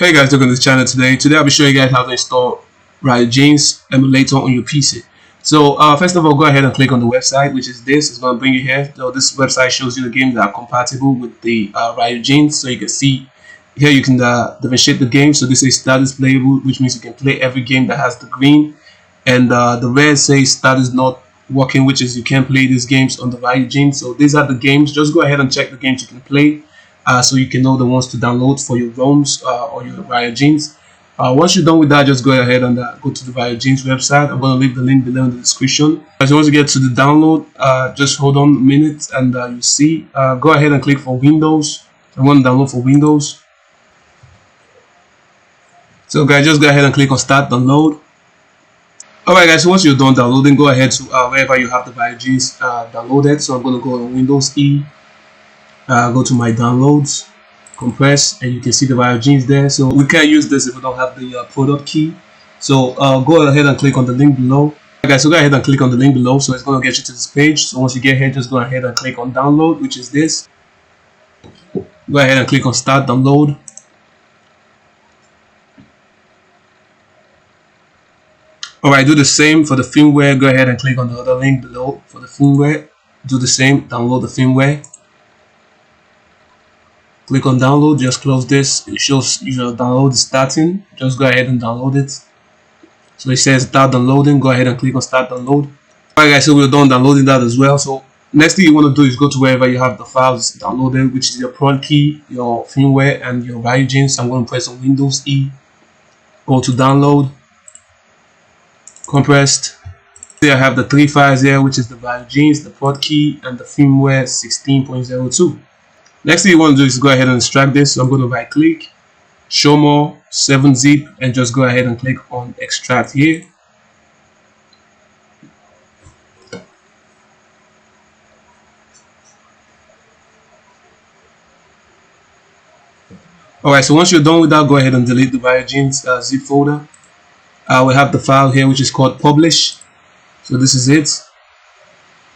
Hey guys, welcome to this channel today. Today I'll be showing you guys how to install Ryujinx emulator on your PC. So first of all, go ahead and click on the website, which is this. It's going to bring you here. So this website shows you the games that are compatible with the Ryujinx. So you can see here you can differentiate the game. So this is status playable, which means you can play every game that has the green. And the red says status not working, which is you can't play these games on the Ryujinx. So these are the games. Just go ahead and check the games you can play. So you can know the ones to download for your ROMs or your Ryujinx. Once you're done with that, just go ahead and go to the Ryujinx website. I'm going to leave the link below in the description. So once you get to the download, just hold on a minute and you see. Go ahead and click for Windows. I want to download for Windows. So guys, just go ahead and click on Start Download. Alright guys, so once you're done downloading, go ahead to wherever you have the Ryujinx downloaded. So I'm going to go on Windows E. Go to my downloads, compress, and you can see the Ryujinx there. So we can't use this if we don't have the product key. So go ahead and click on the link below. Okay, guys, so go ahead and click on the link below. So it's going to get you to this page. So once you get here, just go ahead and click on download, which is this. Go ahead and click on start download. Alright, do the same for the firmware. Go ahead and click on the other link below for the firmware. Do the same, download the firmware. Click on download, just close this. It shows your download is starting. Just go ahead and download it. So it says start downloading. Go ahead and click on start download. Alright guys, so we're done downloading that as well. So next thing you want to do is go to wherever you have the files downloaded, which is your prod key, your firmware, and your Ryujinx. I'm going to press on Windows E. Go to download, compressed. Here I have the three files here, which is the Ryujinx, the prod key, and the firmware 16.02. Next thing you want to do is go ahead and extract this. So I'm going to right click, show more, 7-zip, and just go ahead and click on extract here. Alright, so once you're done with that, go ahead and delete the Ryujinx zip folder. We have the file here which is called publish. So this is it.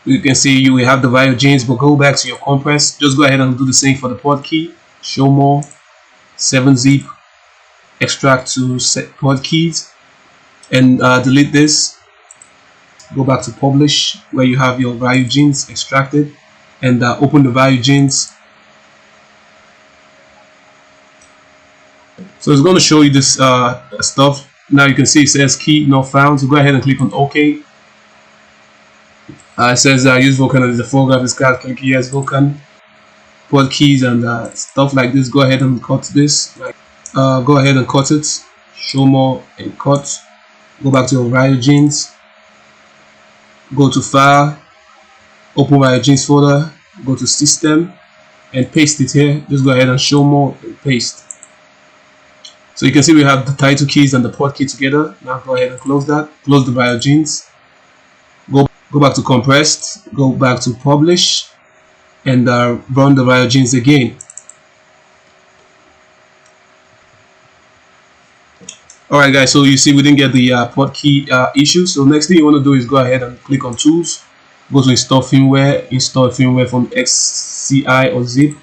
You can see you will have the Ryujinx, but go back to your compress. Just go ahead and do the same for the port key. Show more, 7-zip, extract to set port keys, and delete this. Go back to publish where you have your Ryujinx extracted, and open the Ryujinx. So it's going to show you this stuff. Now you can see it says key not found. So go ahead and click on OK. It says use Vulkan as the foreground graphics card. Click yes Vulkan. Port keys and stuff like this. Go ahead and cut this. Go ahead and cut it. Show more and cut. Go back to your Ryujinx. Go to file. Open Ryujinx folder. Go to system and paste it here. Just go ahead and show more and paste. So you can see we have the title keys and the port key together. Now go ahead and close that. Close the Ryujinx. Go back to compressed, go back to publish, and run the Ryujinx again. Alright guys, so you see we didn't get the port key issue. So next thing you want to do is go ahead and click on tools, go to install firmware from XCI or zip.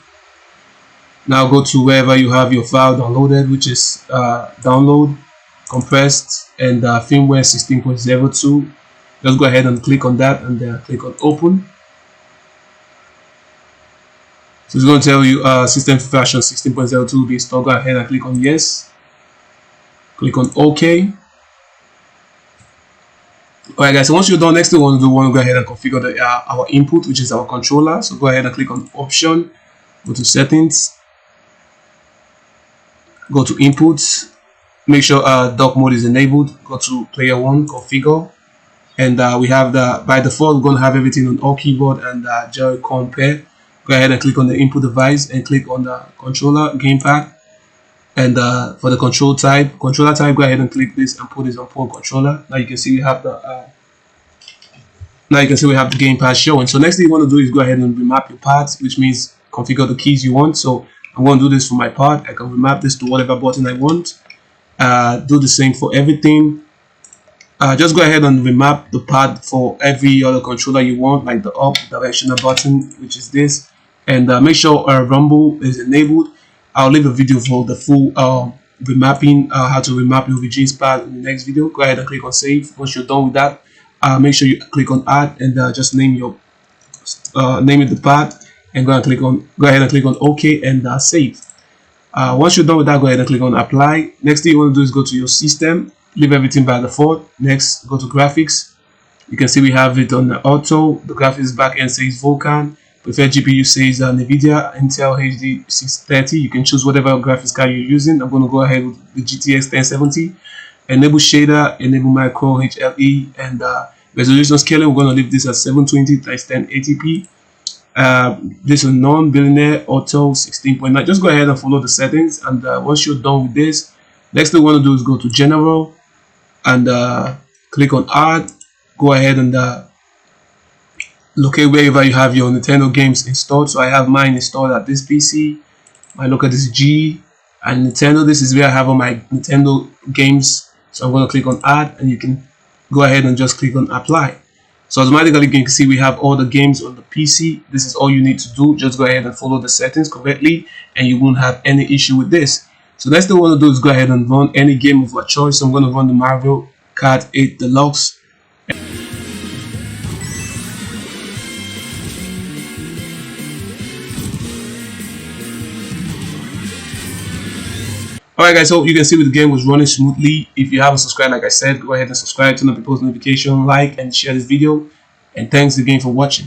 Now go to wherever you have your file downloaded, which is download, compressed, and firmware 16.02. Just go ahead and click on that and then click on open. So it's going to tell you system version 16.02 will be installed. Go ahead and click on yes. Click on OK. Alright guys, so once you're done, next thing we want to do, we want to go ahead and configure our input, which is our controller. So go ahead and click on option, go to settings, go to inputs, make sure dock mode is enabled, go to player 1, configure. And we have by default, we're going to have everything on all keyboard and Joy-Con pair. Go ahead and click on the input device and click on the controller gamepad. And for the controller type, go ahead and click this and put this on port controller. Now you can see we have the gamepad showing. So next thing you want to do is go ahead and remap your pads, which means configure the keys you want. So I'm going to do this for my part. I can remap this to whatever button I want. Do the same for everything. Just go ahead and remap the pad for every other controller you want, like the up directional button, which is this, and make sure rumble is enabled. I'll leave a video for the full remapping, how to remap your Ryujinx part in the next video. Go ahead and click on save. Once you're done with that, make sure you click on add and just name your name it the part, and go ahead and click on OK and save. Once you're done with that, go ahead and click on apply. Next thing you want to do is go to your system, leave everything by default. Next, go to graphics. You can see we have it on the auto. The graphics backend says Vulkan. Preferred GPU says NVIDIA Intel HD 630. You can choose whatever graphics card you're using. I'm going to go ahead with the GTX 1070. Enable shader, enable micro HLE, and resolution scaling. We're going to leave this at 720 x 1080p. This is non-billionaire auto 16.9. Just go ahead and follow the settings, and once you're done with this, next thing you want to do is go to general and click on add. Go ahead and locate wherever you have your Nintendo games installed. So I have mine installed at this PC. I look at this G and Nintendo. This is where I have all my Nintendo games. So I'm going to click on add, and you can go ahead and just click on apply. So automatically you can see we have all the games on the PC. This is all you need to do. Just go ahead and follow the settings correctly, and you won't have any issue with this. So next thing we want to do is go ahead and run any game of our choice. So I'm going to run the Mario Kart 8 Deluxe. Alright guys, so you can see the game was running smoothly. If you haven't subscribed, like I said, go ahead and subscribe, turn on the post notification, like and share this video. And thanks again for watching.